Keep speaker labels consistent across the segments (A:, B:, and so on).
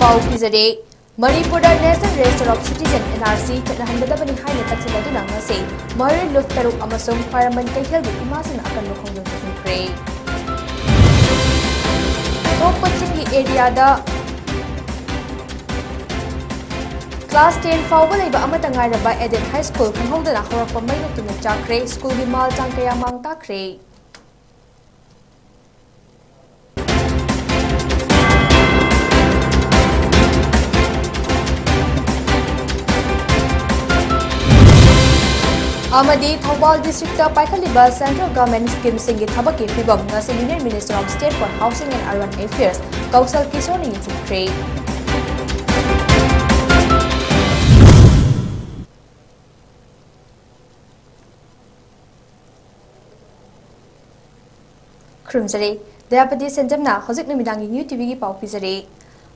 A: Pau Pizade, Manipuri National Register of Citizen NRC Hangadabani High Taxi Ngasi, Mahari Luftaru Amasum, Fireman Kaithel, Imasan Akan Lokong Pray. Tokpachingi area da Class 10 fauba leiba amata ngairaba Eden High School khanghodana horakpa maina tuna chakre school gi mal changkaya mang takre Amadi Thobal District ta Paikhaliba Central Government Scheme Singi Thabaki Phibam ngasi Union Minister of State for Housing and Urban Affairs Kausal Kishore Yinsikre Krumsari, Dayapati SENJAM na Hojik Numidangi New TV ki Pau Pizari.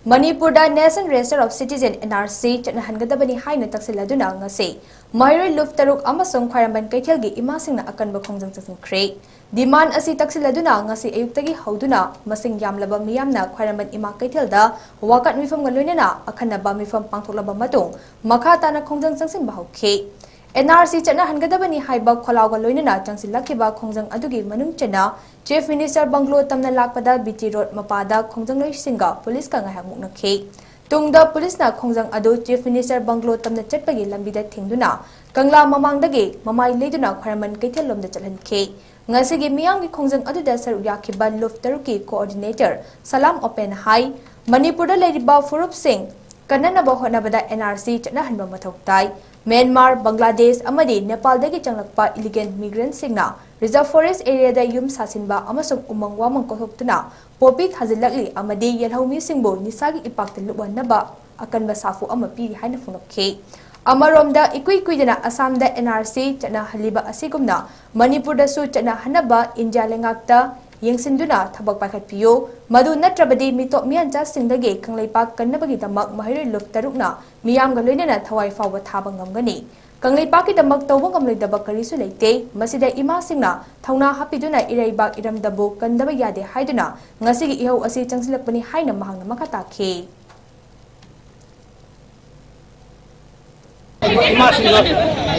A: Manipuri National Register of Citizen NRC Hangadabani High Taxiladuna ngasi. Mahari Luftaruk Amasung Kharaman Kaithel gi Imasing na Akanba Khongjang Kre. Demand asi taxiladuna ngasi ayuktagi hauduna masing yamlaba miyamna Kharaman Ima Kaithel da wakat mifam galunena akhanaba mifam pangthoklaba matung makha na Khongjang Changsin bahukhe. NRC chana hangadabani haiba kholaw galoinana changsilakiba khongjang adugi manung chana Chief Minister Banglo tamna lakpada BT Road mapada khongjang loi singa police ka ngahak mukna khe tungda police na khongjang adu Chief Minister Banglo tamna chatpagi lambida thingduna kangla mamangdagi mamai leiduna Kharaman Kaithel lomda chalhan khe ngasigi miyamgi khongjang aduda saru yakhiba luftaruki coordinator Salam Open High Manipur da leiriba Furup Singh kanana ba honabada NRC chana hanba mathok tai Myanmar, Bangladesh, amadi Nepal dagi changlakpa illegal migrant singna reserve forest area da yum sasinba amasung umangwa mangkohoktuna popit hazilakli amadi yelhaumi singbo nisagi ipakta luwanaba akanba safu ama piri haina funokhe amaromda ikui kuidana Assamda NRC chana haliba asigumna Manipur da su chana hanaba India lengakta Yengsinduna Thabak Paikhatpiyo, Madu Natrabadi Mitop Mianja Singdage, Kangleipak Kanabagi Damak Mahiri Luftarukna, Miyam Galunana Tawai Fawa Tabangamgani. Kangleipaki Damak Tawangam Dabakari Sulate, Masida Ima Singna, Tauna Hapiduna Iraibak Iram Dabu, Kandabayade Haiduna, Ngasigi Iho Asi Changsilapani Haina Mahang Makatake.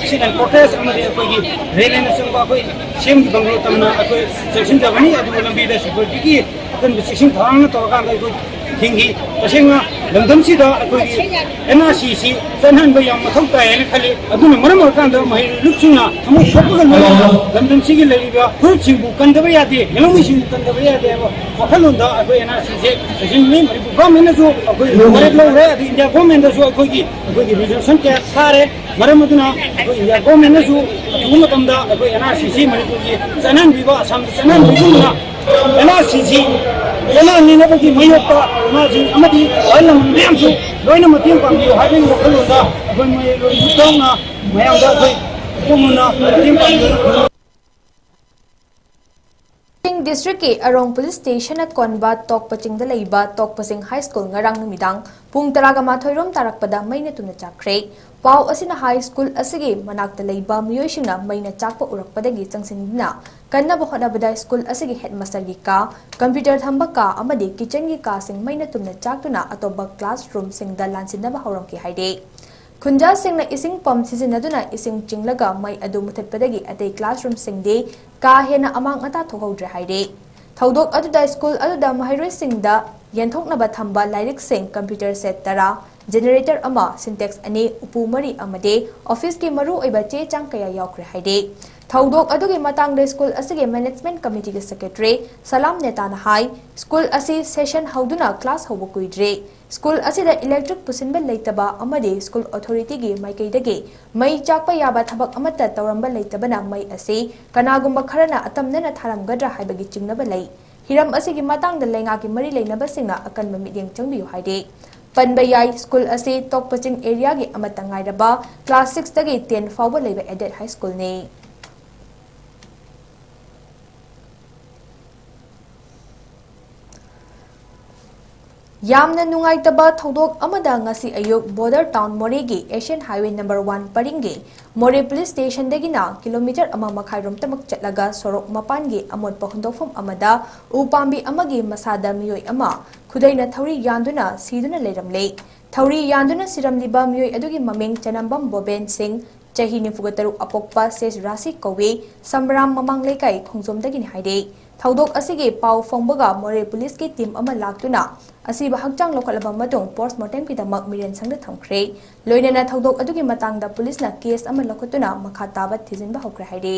B: Sinan protest amadi akoi railway nation ba akoi sim banglo tamna akoi section jabani adu lambi da security ki kan section thang na to kan akoi thingi tasenga lamdam si da akoi NRC sanhan ba yam mathau ta ene khali adu maram kan da mai luksuna amu shopgal lamdam si gi leiba fruit sing kan da ya de yelong si kan da ya de wakhalon da akoi NRC section ni mari government na so akoi mari lo re adu India government da so akoi resolution ke sare Maramaduna, India government na su Umatamda, NRC, Manipuri, Sanan Viva, Sam Sanan Vivuna, NRC, Sanan Ninabaki, Mayota, Amati, Alam Namsu, Loina Matin from you, having the Kalunda, when my Lutona, Mayanda, Pumuna,
A: District ke Arong Police Station at Konba Tokpaching da Leiba Tokpasing High School ngarang numidang pung taraga mathoirom tarakpada maina tuna chakre pau asina high school asige manakta leiba miyoisingna maina chakpa urakpadagi changsinna kanna bohonabada school asige headmaster gi ka computer thamba ka amadi kitchen gi ka sing maina tuna chaktuna atoba classroom singda lansinna ba horam ki haide Kunja singna ising pump sizinaduna ising chinglaga mai adu muthatpadagi atei classroom singde ka hena amang ata thokodre haide thodok aduda school aduda mahairoi singda yenthoknaba thamba lyric sing computer set tara generator ama syntax ani upu mari amade office ki maru oiba che chang kaya yaukre haide thodok adugi matangde school asige management committee ki secretary Salam Netana hai school asi session hauduna class hobo kuidre School asida electric pusinba leitaba amade school authority gi maikaidagi mai chakpa yaba thabak amata tawramba leitabana mai ase kanagumba kharana atamnana tharamgadra haibagi chingnaba lei hiram asigi matangda lenga ki mari leinaba singna akanba midyeng changbiyu haide Panbayai school ase Tokpaching area gi amata ngairaba class 6 tagi 10 fawba leiba added high school ne Yamna nungaitaba thodok amada ngasi ayuk border town Moregi Asian Highway number 1 paringi More police station dagina kilometer ama makhairom tamak chatlaga sorok mapangi amot pahundofam amada upambi amagi masada miyoi ama khudaina thauri yanduna siduna leiramle thauri yanduna siramliba miyoi adugi maming chanambam Boben Singh chahi nifugataru apokpa ses rasi kowe samram mamang lekai khongjom dagini haide thodok asige pau phongbaga More police ki team ama laktuna asiba hakchang lokhalaba matung postmortem ki damak miren sangda thamkhre loinana thodok adugi matangda police na case ama lokhatuna makha tabat thijinba hokra haide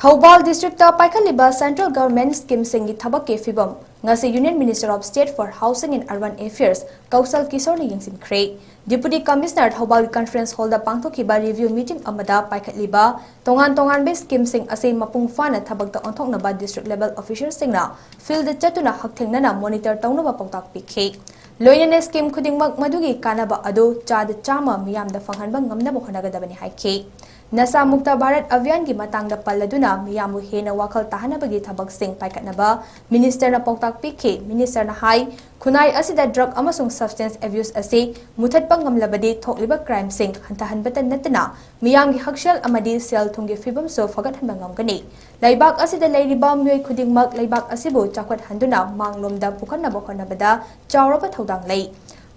A: Thobal district ta paikhaliba central government scheme singi thabak ke fibam ngasi Union Minister of State for Housing and Urban Affairs Kausal Kishore ni yingsin khre Deputy Commissioner Thobal Conference Hall da pangthokiba review meeting amada paikhaliba tongan be scheme sing ase mapung fana thabak da onthokna ba district level officials singna field chatuna hakthengna na monitor tawna ba pangtak pikhe loinane scheme khudingmak madugi kanaba adu chad chama miyam da fanghanba ngamna bo khanagadabani haikhe Nasa Mukta Bharat Abhiyan ki matangda palladuna miyamu hena wakhal tahanabagi thabak sing paikatnaba Minister na pangtak pikhe Minister na hai khunai asida drug amasung substance abuse ase muthatpang ngamlabadi thokliba crime sing hantahanbatan natana miyamgi hakshal amadi sel thungge fibam so fagat hanba ngamgani laibak asida leiriba myoi khudingmak laibak asibu chakwat handuna manglomda pukhanna bokhanabada chawraba thodang lei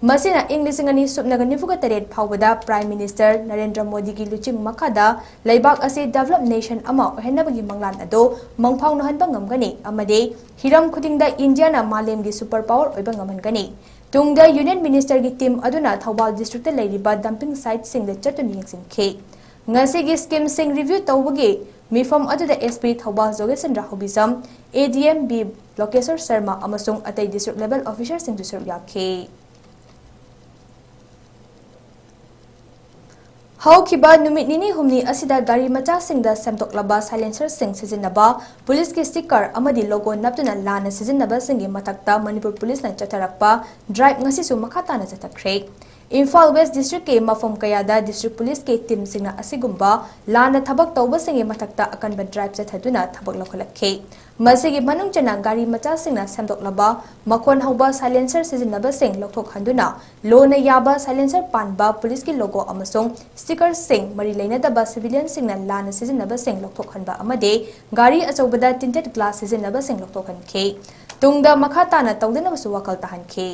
A: Masina Inglisingani subnaga nifuga taret phawbada Prime Minister Narendra Modi ki luching makada laibak ase develop nation ama ohenabagi manglan ado mangphau nahanba ngamgani amade hiram khudingda India na malemgi superpower oiba ngamangani tungda Union Minister gi team aduna Thobal district ta leiriba dumping site sing da chatuni yingsinke ngasi gi scheme sing review tawbagi mifam aduda SP Thobal Jogesan Rahobisam ADM B Lokesar Sharma amasung atai district level officers sing dusur yakhe Haukiba numit nini humni asida gari macha singda semtoklaba silencer sing sizinaba police ki sticker amadi logo naptuna lana sizinaba singi matakta Manipur police na chatarakpa drive ngasi su makata na chatakre Imphal West District ke mafom kayada district police ke team singna asigumba lana thabak tawba singi matakta akanba drive chathaduna thabak lokhalakhe masigi manung chana gari macha singna semtoklaba makhon hauba silencer sizinaba sing lokthok handuna lona yaba silencer panba police ki logo amasung sticker sing mari leinadaba civilian singna lana sizinaba sing lokthok hanba amade gari achobada tinted glass sizinaba sing lokthok hankhe tungda makhata na tawdana basu wakal tahankhe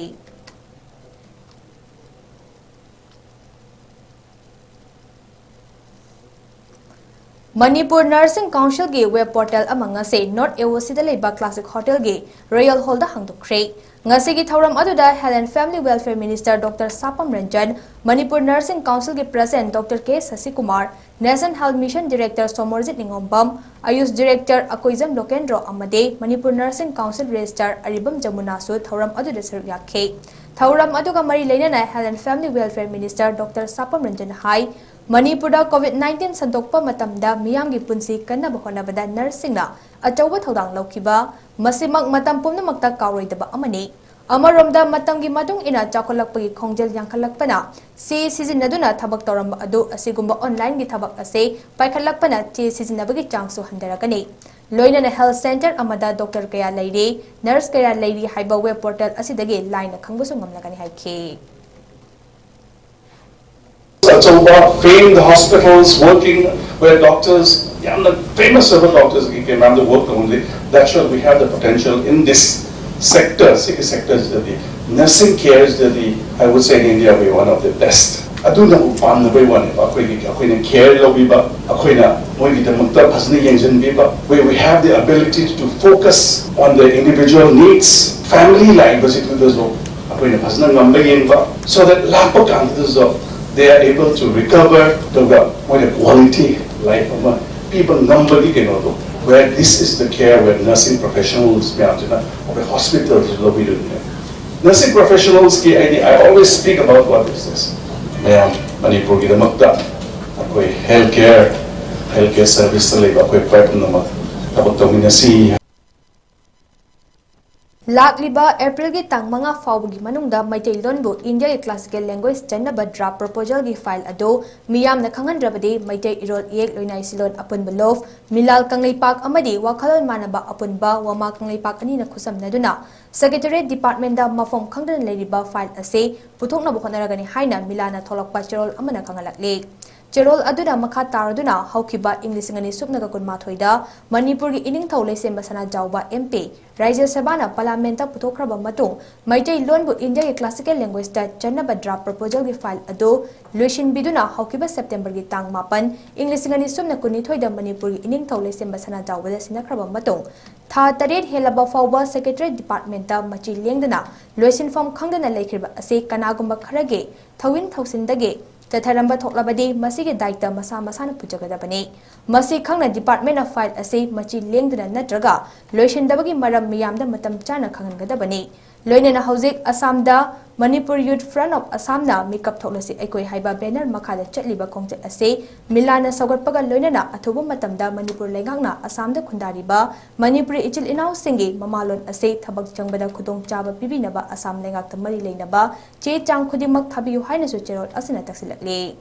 A: Manipur Nursing Council ge web portal amanga se North AOC da leiba Classic Hotel ge Royal Hall da hangdokre ngasi gi thauram aduda Health and Family Welfare Minister Dr. Sapam Ranjan Manipur Nursing Council ge President Dr. K. Sasi Kumar National Health Mission Director Somorjit Ningombam Ayush Director Akoizam Lokendro amade Manipur Nursing Council Registrar Aribam Jamuna su thauram aduda sir yakhe thauram aduga mari leinana Health and Family Welfare Minister Dr. Sapam Ranjan hai Manipurda COVID-19 sandokpa matamda miyamgi punsi kanna bahonabada nursingna achauba thodang laukiba masimak matam pumnamakta kawroidaba amani amaromda matamgi madung ina chakolakpagi khongjel yankhalakpana sizinaduna thabak tawramba adu asigumba online gi thabak ase paikhalakpana sizinabagi changsu handaragani loinana health center amada doctor kaya leiri nurse kaya leiri haiba web portal asidagi line khangbusu ngamlagani haikhe
C: Achoba, famed hospitals, working where doctors, famous several doctors came and they worked only. That shows we have the potential in this sector. City sector is the nursing care is the I would say in India we are one of the best. Aduna upan na one akoina care lobiba akoina moi kita mutta phasni yengjan biba where we have the ability to focus on the individual needs, family life basically those akoina phasna ngamba yengba so that lapak anthas of they are able to recover the quality life of people nobody can know where this is the care where nursing professionals or the hospitals will be doing nursing professionals I always speak about what is this Manipur ki damakta akoi healthcare service le akoi part namak tabak tawina si
A: Lakliba April gi tang manga fawgi manungda Maitai Lonbu India gi classical language janaba draft proposal gi file ado miyam na khangan rabadi Maitai Irol yek loinai silon apun belof Milal Kanglei Park amadi wakhalon manaba apun ba wama Kanglei Park ani na khusam naduna Secretariat Department da mafom khangdan leiriba file ase puthokna bukhanaragani haina Milana tholakpa cherol amana khangalakle Cherol aduna makha taraduna haukiba English ngani supnaga kunmathoida Manipur gi ining thaulai semba sana jawba MP Rajya Sabha na Parliament puthokraba matung Maitai Lonbu India gi classical language da janaba draft proposal gi file ado loishin biduna haukiba September gi tang mapan English ngani supna kuni thoida Manipur gi ining thaulai semba sana jawba da sinakraba matung tha taret helaba fawba Secretary Department da machi lengdana loishin form khangdana laikriba ase kanagumba kharage thawin thawsindage Tatharamba thoklabadi masigi daita masa masana pujagadabani masi khangna department of file ase machi lengdana natraga loishendabagi maram miyamda matam chana khangangadabani loinena hauzik Assam da Manipur Youth Front of Assam na makeup thoklasi aikoi haiba banner makhada chatliba khongjet ase Milana sagarpaga loinena athubu matamda Manipur lengakna Assam da khundariba Manipuri ichil inau singi mamalon ase thabak changbada khudong chaba pibinaba Assam lengak tamari leinaba che chang khudimak thabiyu haina su cherol asina taksilakle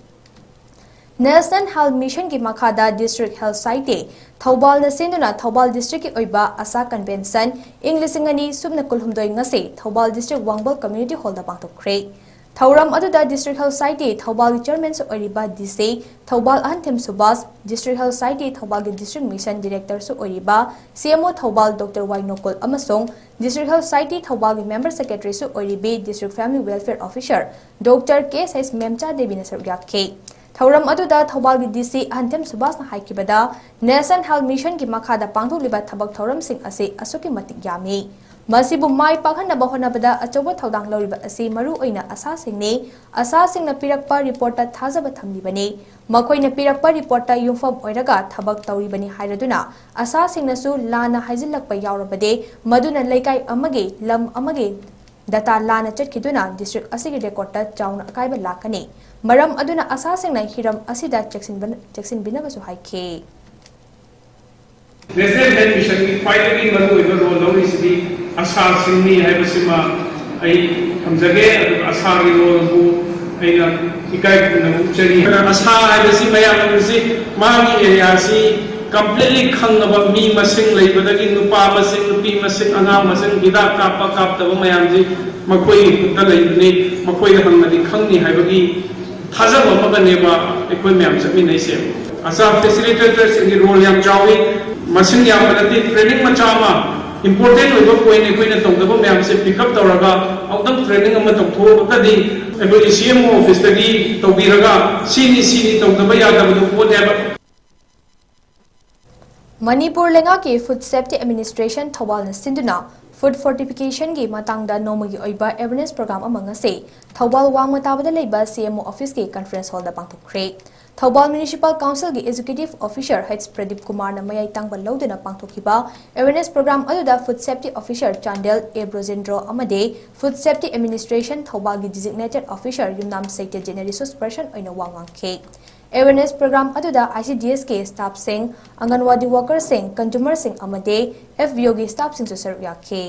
A: National Health Mission ki makhada District Health Site Thoubal na senduna Thoubal District ki oiba asa convention English ngani subna kulhumdoi ngase Thoubal District Wangbal Community Hall da pangthokre Thauram aduda District Health Site Thoubal Chairman su oiba DC Thoubal Anthem Subas District Health Site Thoubal ki District Mission Director su oiba CMO Thoubal Dr. Wainokol amasong District Health Site Thoubal ki Member Secretary su oibi District Family Welfare Officer Dr. K.S. Memcha Devi Nasar Yakhe Thauram aduda Thoubal gi DC Anthem Subas na haikibada National Health Mission ki makhada pangtholiba thabak thoram sing ase asuki matik yami masibu mai pakhanaba honabada achoba thodang loriba ase maru oina asa singna pirakpa report ta thajaba thamlibani makoina pirakpa report ta yumfam oiraga thabak tawribani hairaduna asa singna su lana haijilakpa yaurabade maduna laikai amage lam amage data lana chatkiduna district asigi record ta chauna akaiba lakani Maram aduna asasing na hiram asida Jackson binabasu haike.
D: National Health Mission ki finally maru iba role no isidi asasing ni hai basima ai hamjage asari role bu ai na ikai na uchari asa hai basi mayam si magi area si completely khangaba mi masing leibadagi nupa masing nupi masing anga masing gida kapa kaptaba mayam ji makoi ta leibni makoi da hangmadi khangni haibagi Thajaba maganeba ekoi myam chami nei se asa facilitators in the role yam chawi machine yam banati training machama important oiba point ekoi na tongdaba myam se pick up tawraga outdam training ama tongtho kadi ebo CMO office tagi tawbiraga sini tongdaba yadaba do podeba
A: Manipur lenga ki Food Safety Administration Thoubal na sinduna Food Fortification ki matangda nomagi oiba awareness program amanga se Thoubal wangmatabada leiba CMO office ki conference hall da pangthokre Thoubal Municipal Council ki executive officer H Pradeep Kumar na mayai tangba loduna pangthokiba awareness program aduda Food Safety Officer Chandel A Brojendro amade Food Safety Administration Thoubal ki designated officer Yumnam Saitya General Resource Person oina wangangke Awareness program aduda ICDS ke staff sing Anganwadi workers sing consumer sing amade FBO ki staff sing su serve yakhe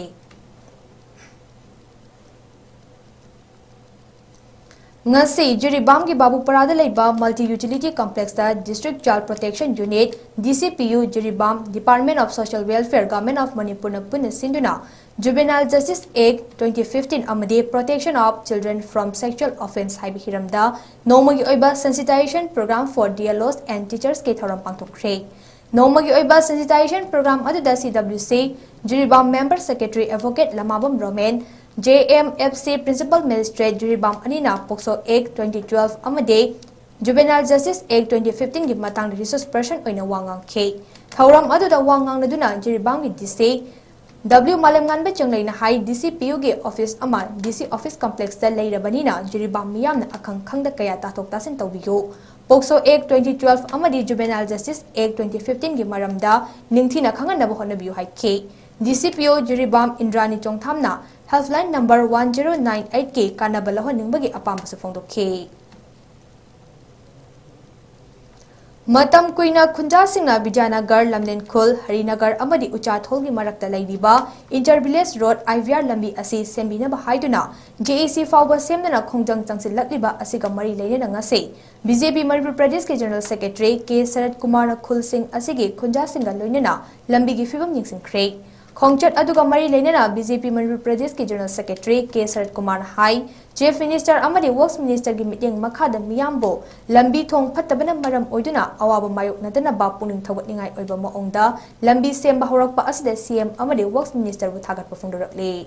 A: Ngasi Jiribam ki Babu Parada leiba multi utility complex da District Child Protection Unit DCPU Jiribam Department of Social Welfare Government of Manipur na puna sinduna Juvenile Justice Act 2015 amade Protection of Children from Sexual Offence haibi hiramda nomagi oiba sensitization program for DLOs and teachers ke thoram pangthokre nomagi oiba sensitization program aduda CWC Jiribam Member Secretary Advocate Lamabam Roman JMFC Principal Magistrate Jiribam Anina Pokso Act 2012 amade Juvenile Justice Act 2015 gi matang resource person oina wangang ke thauram aduda wangang naduna Jiribam gi DC W Malamngan ba changlai na hai DCPU ge office ama DC office complex da leirabani na Jiribam miyam na akhang khangda kaya tathok tasin tawbiyo Pokso Act 2012 amadi Juvenile Justice Act 2015 gi maramda ningthina khangan na honabiyu hai ke DCPU Jiribam Indrani Chongthamna helpline number 1098 ke kanabala honingbagi apam su phongdokhe Matam kuina khunja singna Vijayanagar Lamlen Khul Harinagar amadi Uchathol gi marakta laidiba Intervillage Road IVR lambi asi sembina ba haiduna JAC fawba semna khongjang changsil lakliba asiga mari leina ngase BJP Manipur Pradesh ke General Secretary K Sarat Kumar Khul Singh asigi khunja singa loinena lambi gi fibam ningsing khre Khongchat aduga mari leina BJP Manipur Pradesh ke General Secretary K Sarat Kumar Hai Chief Minister amadi Works Minister gi meeting makhada miyambo lambi thong phattabana maram oiduna awaba mayok nadana ba puning thawatningai oiba maongda lambi semba horakpa asida CM amadi Works Minister bu thagat pafungdorakle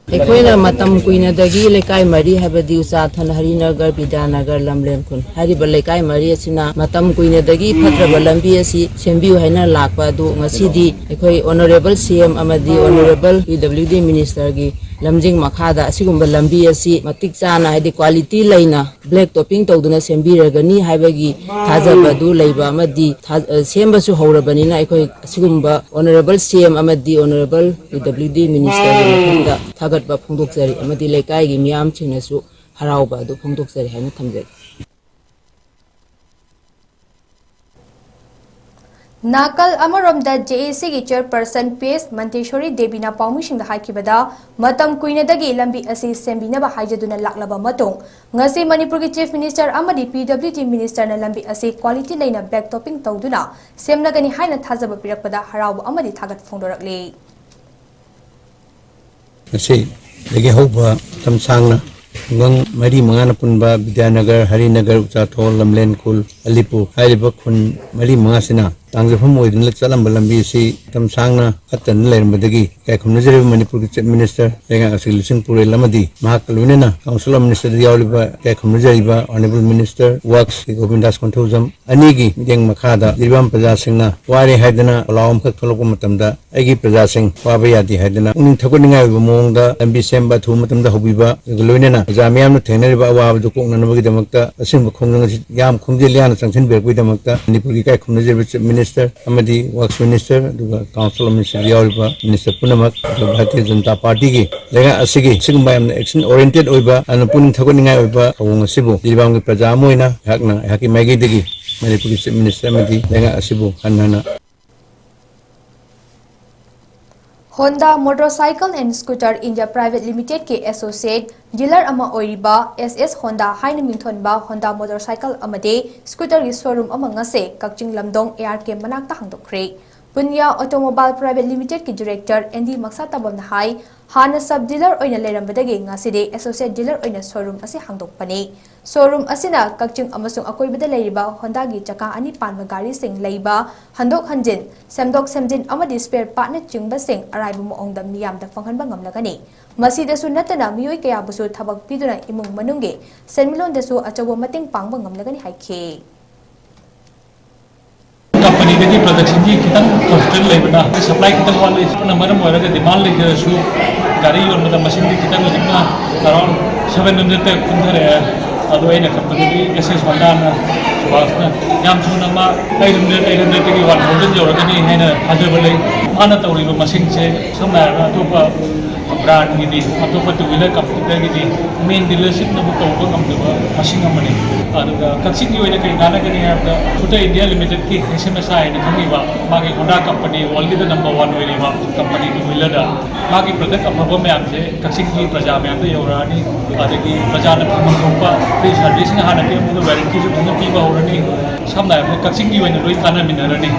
E: Ekoina matam kuina dagi lekai mari habadi Uchathol Harinagar Vijayanagar Lamlen Khul hariba lekai mari asina matam kuina dagi phatraba lambi asi sembiu haina lakpa du ngasidi ekoi honorable CM amadi honorable PWD Minister gi lamjing makhada asigumba lambi asi matik chana haidi quality laina black topping tawduna sembiragani haibagi thajaba du leiba amadi semba su hawrabanina ekoi asigumba honorable CM amadi honorable PWD Minister gi da thagat ba phongdokjari amadi lekai gi miyam chingnasu harauba du phongdokjari haina thamjari
A: Nakal Amaromda JAC gi chairperson PS Manteshwari Devina Paumising da haikibada matam kuinadagi lambi asi sembina ba haijaduna laklaba matong ngasi Manipur gi Chief Minister amadi PWD Minister na lambi asi quality laina black topping tawduna semnagani haina thajaba pirakpada harauba amadi thagat phongdorakle
B: Kasi lagi hoba tamsangna ngang mari mangana punba Vijayanagar Harinagar Uchathol Lamlen Khul Alipu hariba khun mari mangasina tangjafam oidin lakchalam lambi si tamsangna khatan leirmadagi kai khumnajari Manipur Chief Minister lenga asil Singpur lamadi mahakalunena Council of Minister yawliba kai khumnajari ba Honorable Minister Works Govindas Konthojam anigi mideng makhada libam praja singna wari haidana olawam khak tholok matamda agi praja sing waba yadi haidana uning thakuninga mongda lambi semba thu matamda hobiba loinena jamiyam na thenariba awab du koknanabagi damakta asimba khongjang yam khongjel yana changsin bergui damakta Manipur gi kai khumnajari Minister amadi Works Minister duga Council of Minister yawliba Minister punamak Bharatiya Janata Party gi lega asigi sigumba yamna action oriented oiba an puning thakuninga oiba awong asibu libam gi praja moina hakna haki magi degi Manipur Chief Minister amadi lega asibu hanana
A: Honda Motorcycle and Scooter India Private Limited ke associate dealer ama oiriba SS Honda haina mingthonba Honda Motorcycle amade scooter gi showroom ama ngase Kakching Lamdong ARK manakta hangdokre Punya Automobile Private Limited ki director ND Maksatabam hai Hana sub dealer oina lerambadagi ngaside associate dealer oina showroom asi hangdokpani showroom asina Kakching amasung akoibada leiriba Honda gi chaka ani panba gari sing leiba handok hanjin semdok semjin amadi spare part na chingba sing araibu moongda miyamda phanghanba ngamlagani masida su natana miyoi kaya busu thabak piduna imung manungge senmilon desu achawo mating pangba ngamlagani haikhe
F: company the production ki kitan constraint lebna supply kitan wala isna maram wala the demand le su gari or mata machine ki kitan lebna around 700 te kundare adu aina company SS Honda na subasna yam suna ma 800 ki 1000 joragani haina hadabale mana tawri machine se samna atopa brand gidi atopa two wheeler company gidi main dealership na buto ko kamduba machine amani aduga Kakching gi oina kai gana gani habda Scooter India Limited ki SMSI na khangiba magi Honda company world the number 1 oiriba company two wheeler da magi product afaba mayam se Kakching gi praja mayam da yorani adagi praja na phangpa free service na hana ke mu warranty su thana piba horani samna Kakching gi oina loi kana minarani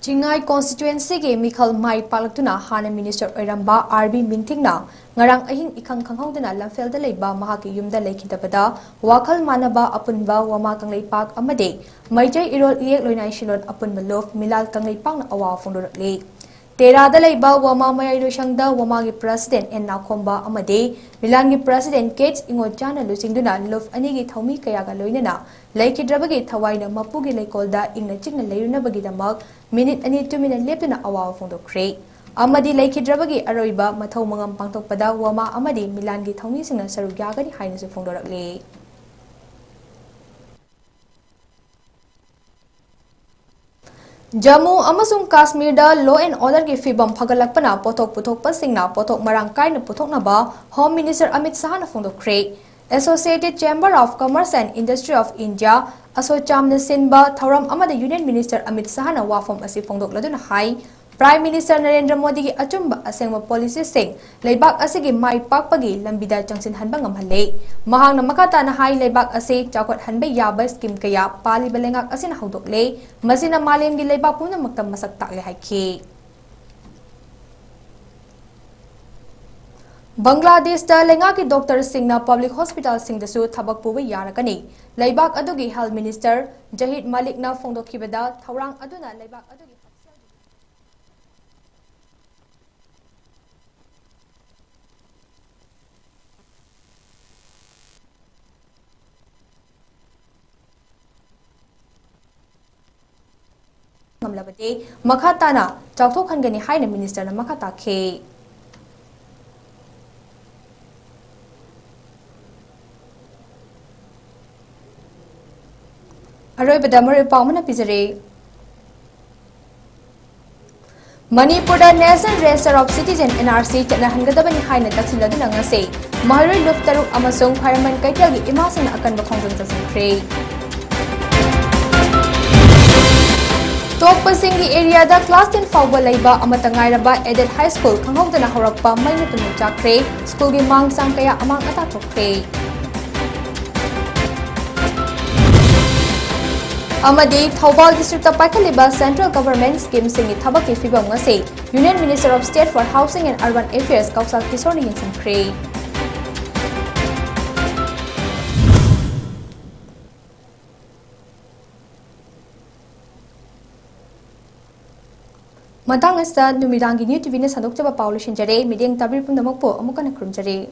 A: Chingai constituency ke Mikhal Mai Palaktuna Hana Minister Oiramba RB Mingthingna ngarang ahing ikhang khanghaudana lamfelda leiba mahaki yumda lekhidabada wakhal manaba apunba wama kanglei pak amade maijai irol iek loinai shilon apunba lof milal kanglei pak na awa phongdorakle Terada leiba wama mayai loshangda wama gi president en nakhomba amade milan gi president Gates ingojana lusingduna lof ani gi thomi kaya ga loinana laikhidrabagi thawaina mapugi leikolda ingna chingna leirunabagi damak minute ani 2 minute lepna awa phongdokre amadi laikhidrabagi aroiba mathau mangam pangtokpada wama amadi milan gi thomi singna saru gyagani haina su phongdorakle Jammu amasung Kashmir da law and order gi fibam phagalakpana pothok puthokpa singna pothok marang kaina puthoknaba Home Minister Amit Shah na phongdokre Associated Chamber of Commerce and Industry of India ASOCHAM na sinba thauram amada Union Minister Amit Shah na wafam asi phongdokladuna hai Prime Minister Narendra Modi ki achumba asengma policy sing leibak asigi mai pakpagi lambida changsin hanba ngamhalle mahang na makata na hai leibak ase chawkat hanba yaba scheme kaya pali balengak asin haudokle masina malem gi leibak puna maktam masak takle haiki Bangladesh da lenga ki doctor singna public hospital sing da su thabak puwa yarakani leibak adugi health minister Jahid Malik na phongdokhibada thaurang aduna leibak adugi Ngamlabate makhatana chawthok hangani haina minister na makhata khe Aroi badamare paumana pizare Manipur da National Register of Citizen NRC chana hangadabani haina taksilladuna ngase Mahari Luftaruk amasung Fireman Kaitlagi imasing akan bakhongjong tasingkre Tokpasingi area da class 10 fawba laiba amatangai raba Aided High School kanghawdana horakpa mayna tumu chakre school gi mang sang kaya amang ata thokre Amadi Thobal District of Paikaliba Central Government Scheme Singi Thabaki Fibam ngase Union Minister of State for Housing and Urban Affairs Kausal Kisori Hinsan Kre Matang esta numidangi new TV na sandok jaba Paulo Shinjare mideng tabir pun namok po amukan na krumjare